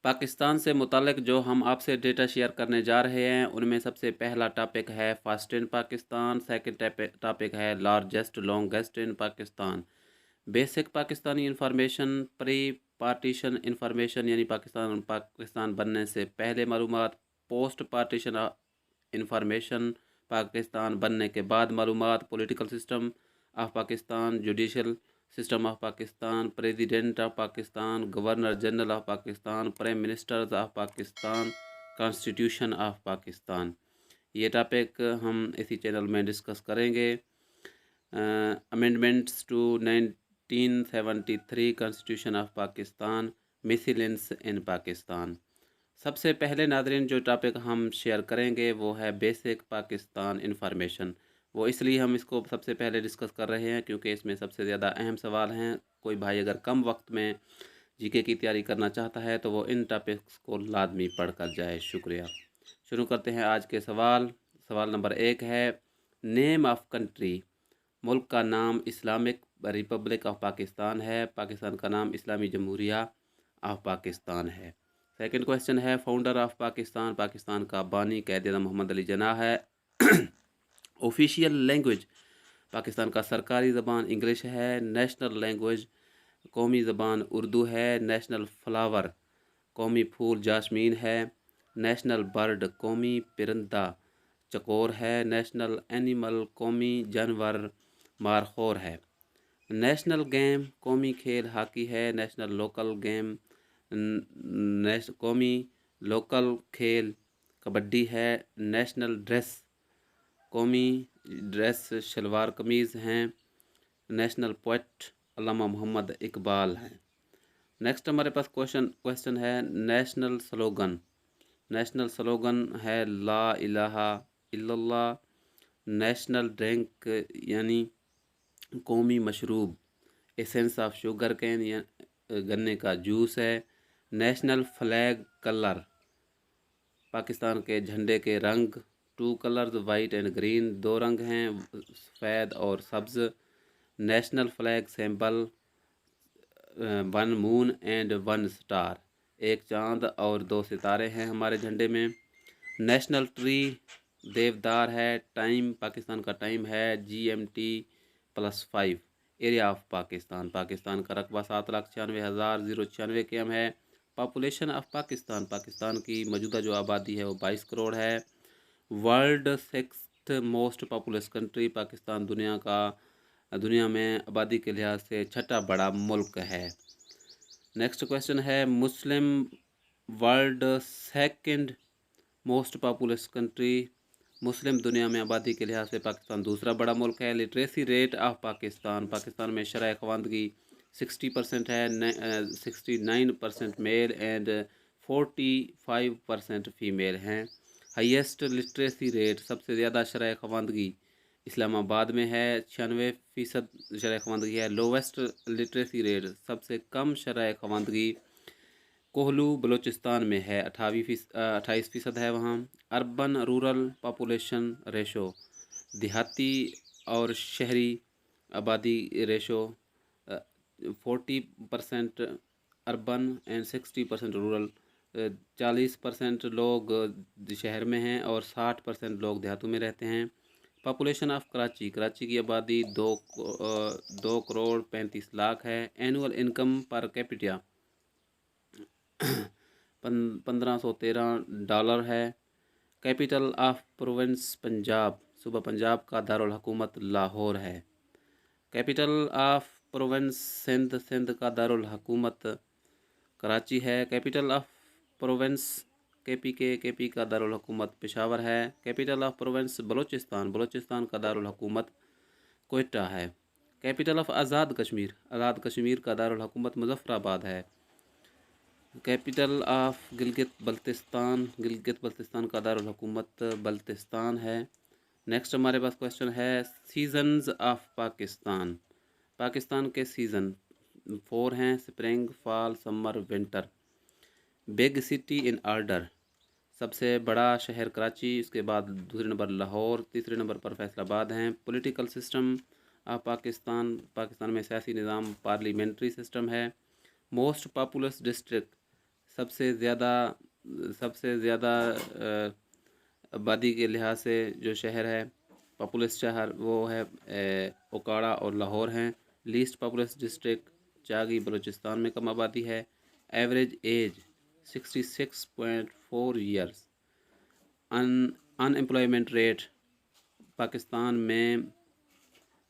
पाकिस्तान से मुताल्लिक़ जो हम आपसे डेटा शेयर करने जा रहे हैं उनमें सबसे पहला टॉपिक है first in Pakistan. Second topic है largest longest in Pakistan. Basic Pakistani information, pre partition information यानी पाकिस्तान बनने से पहले मालूमात, पोस्ट पार्टीशन इंफॉर्मेशन पाकिस्तान बनने के बाद मालूमात, political system of Pakistan, judicial system of Pakistan, president of Pakistan, governor general of Pakistan, prime ministers of Pakistan, constitution of Pakistan. ये टॉपिक हम इसी चैनल में डिस्कस करेंगे। Amendments to 1973 constitution of Pakistan, miscellaneous in Pakistan. सबसे पहले नाज़रीन जो टॉपिक हम शेयर करेंगे वो है बेसिक पाकिस्तान इंफॉर्मेशन। वो इसलिए हम इसको सबसे पहले डिस्कस कर रहे हैं क्योंकि इसमें सबसे ज़्यादा अहम सवाल हैं। कोई भाई अगर कम वक्त में जीके की तैयारी करना चाहता है तो वो इन टॉपिक्स को लाजमी पढ़ कर जाए। शुक्रिया। शुरू करते हैं आज के सवाल। सवाल नंबर 1 है, नेम ऑफ कंट्री। मुल्क का नाम इस्लामिक रिपब्लिक ऑफ पाकिस्तान है। पाकिस्तान का नाम इस्लामी जमहूरिया ऑफ पाकिस्तान है। सेकंड क्वेश्चन है, फाउंडर ऑफ पाकिस्तान। पाकिस्तान का बानी कायद-ए-आज़म मोहम्मद अली जिन्नाह है। ऑफिशियल लैंग्वेज पाकिस्तान का सरकारी ज़बान इंग्लिश है। नेशनल लैंग्वेज कौमी ज़बान उर्दू है। नेशनल फ्लावर कौमी फूल जास्मीन है। नेशनल बर्ड कौमी परिंदा चकोर है। नेशनल एनिमल कौमी जानवर मारखोर है। नेशनल गेम कौमी खेल हॉकी है। नेशनल लोकल गेम कौमी लोकल खेल कबड्डी है। नेशनल ड्रेस कौमी ड्रेस शलवार कमीज़ हैं। नेशनल पोएट अल्लामा मोहम्मद इकबाल हैं। नेक्स्ट हमारे पास क्वेश्चन है, नेशनल स्लोगन। नेशनल स्लोगन है ला इलाहा इल्लल्लाह। नेशनल ड्रिंक यानी कौमी मशरूब एसेंस ऑफ शुगर कैन या गन्ने का जूस है। नेशनल फ्लैग कलर पाकिस्तान के झंडे के रंग 2 कलर्स वाइट एंड ग्रीन, 2 रंग हैं सफ़ेद और सब्ज़। National flag symbol 1 moon and 1 star, 1 चांद और 2 सितारे हैं हमारे झंडे में। नेशनल ट्री देवदार है। टाइम पाकिस्तान का टाइम है GMT+5। Area of Pakistan Pakistan का रकबा 7,96,096 km है। पॉपुलेशन ऑफ पाकिस्तान पाकिस्तान की मौजूदा जो आबादी है वो 22 करोड़ है। World 6th most populous country Pakistan दुनिया में आबादी के लिहाज से 6ठा बड़ा मुल्क है। नेक्स्ट क्वेश्चन है, Muslim world 2nd most populous country. मुस्लिम दुनिया में आबादी के लिहाज से पाकिस्तान दूसरा बड़ा मुल्क है। Literacy rate of Pakistan Pakistan में शरह ख़वानदगी 60% है। 69% मेल एंड 45% फ़ीमेल हैं। हाईएस्ट लिटरेसी रेट सबसे ज़्यादा शरह ख़वानदगी इस्लामाबाद में है, 96% शरह ख़वानदगी है। लोवेस्ट लिटरेसी रेट सबसे कम शरह ख़वानदगी कोहलू बलूचिस्तान में है, 28% है वहाँ। अर्बन रूरल पॉपुलेशन रेशो देहाती और शहरी आबादी रेशो 40% अर्बन एंड 60% रूरल। 40% लोग शहर में हैं और 60% लोग देहातों में रहते हैं। पॉपुलेशन ऑफ कराची की आबादी 2 करोड़ 35 लाख है। एनुअल इनकम पर कैपिटा $1513 है। कैपिटल ऑफ प्रोविंस पंजाब सूबा पंजाब का दारुल हुकूमत लाहौर है। कैपिटल ऑफ प्रोविंस सिंध का दारुल हुकूमत कराची है। कैपिटल ऑफ प्रोविंस केपी का दारुल हुकूमत पेशावर है। कैपिटल ऑफ प्रोविंस बलूचिस्तान का दारुल हुकूमत कोयटा है। कैपिटल ऑफ आज़ाद कश्मीर का दारुल हुकूमत मुजफ्फराबाद है। कैपिटल ऑफ गिलगित बल्तिस्तान का दारुल हुकूमत बल्तिस्तान है। नेक्स्ट हमारे पास क्वेश्चन है, सीजन्स ऑफ पाकिस्तान के सीज़न 4 हैं, spring, fall, summer, winter. Big city in order, सबसे बड़ा शहर कराची, इसके बाद दूसरे नंबर लाहौर, तीसरे नंबर पर फैसलाबाद हैं। पॉलिटिकल सिस्टम ऑफ पाकिस्तान में सियासी निज़ाम पार्लियामेंट्री सिस्टम है। मोस्ट पॉपुलस डिस्ट्रिक्ट سب سے زیادہ آبادی کے لحاظ سے جو شہر ہے پاپولس شہر وہ ہے اوکاڑا اور لاہور ہیں۔ Least populous district Chagai Balochistan میں کم آبادی ہے۔ Average age 66.4 years. Unemployment rate Pakistan میں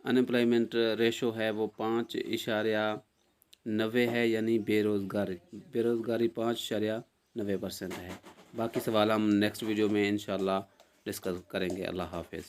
ان امپلائمنٹ ریشو ہے وہ 5.90 ہے، یعنی بے روزگاری 5.90% ہے۔ باقی سوال ہم نیکسٹ ویڈیو میں انشاءاللہ ڈسکس کریں گے۔ اللہ حافظ۔